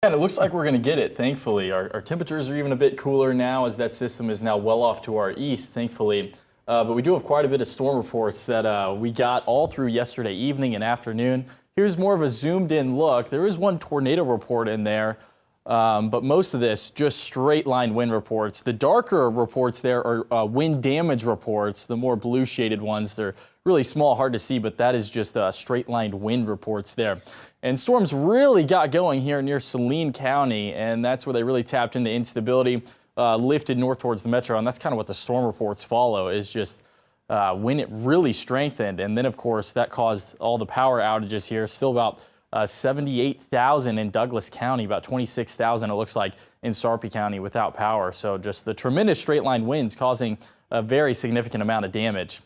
And it looks like we're going to get it, thankfully. Our temperatures are even a bit cooler now as that system is now well off to our east, thankfully. But we do have quite a bit of storm reports that we got all through yesterday evening and afternoon. Here's more of a zoomed in look. There is one tornado report in there, but most of this just straight line wind reports. The darker reports there are wind damage reports. The more blue shaded ones, they're really small, hard to see, but that is just straight lined wind reports there. And storms really got going here near Saline County, and that's where they really tapped into instability, lifted north towards the metro, and that's kind of what the storm reports follow, is just when it really strengthened. And then, of course, that caused all the power outages here. Still about 78,000 in Douglas County, about 26,000 it looks like in Sarpy County without power. So just the tremendous straight line winds causing a very significant amount of damage.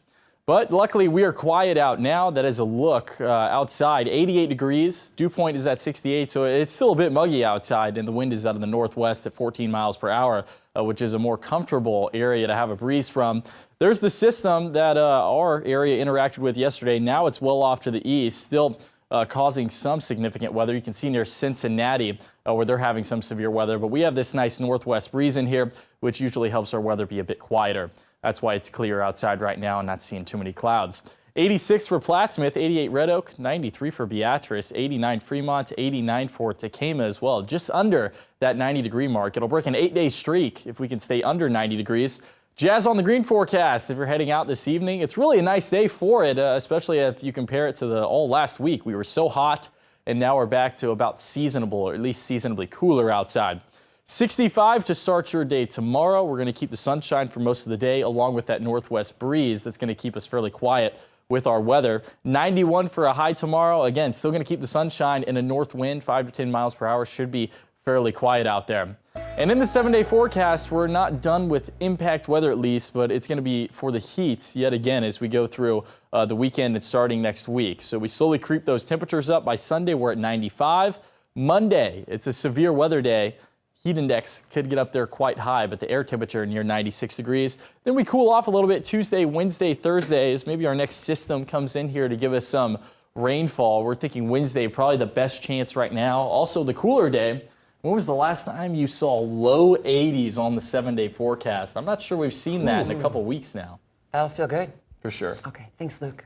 But luckily we are quiet out now. That is a look outside. 88 degrees, dew point is at 68, so it's still a bit muggy outside, and the wind is out of the northwest at 14 miles per hour, which is a more comfortable area to have a breeze from. There's the system that our area interacted with yesterday. Now it's well off to the east, still causing some significant weather. You can see near Cincinnati where they're having some severe weather, but we have this nice northwest breeze in here, which usually helps our weather be a bit quieter. That's why it's clear outside right now and not seeing too many clouds. 86 for Plattsmouth, 88 Red Oak, 93 for Beatrice, 89 Fremont, 89 for Tekamah as well. Just under that 90-degree mark. It'll break an 8-day streak if we can stay under 90 degrees. Jazz on the green forecast if you're heading out this evening. It's really a nice day for it, especially if you compare it to the all last week. We were so hot, and now we're back to about seasonable, or at least seasonably cooler outside. 65 to start your day tomorrow. We're going to keep the sunshine for most of the day, along with that northwest breeze that's going to keep us fairly quiet with our weather. 91 for a high tomorrow. Again, still going to keep the sunshine, and a north wind 5 to 10 miles per hour should be fairly quiet out there. And in the 7-day forecast, we're not done with impact weather at least, but it's going to be for the heats yet again as we go through the weekend and starting next week. So we slowly creep those temperatures up. By Sunday, we're at 95. Monday, it's a severe weather day. Heat index could get up there quite high, but the air temperature near 96 degrees. Then we cool off a little bit Tuesday, Wednesday, Thursday as maybe our next system comes in here to give us some rainfall. We're thinking Wednesday, probably the best chance right now. Also the cooler day. When was the last time you saw low 80s on the 7-day forecast? I'm not sure we've seen that in a couple weeks now. That'll feel good. For sure. Okay, thanks, Luke.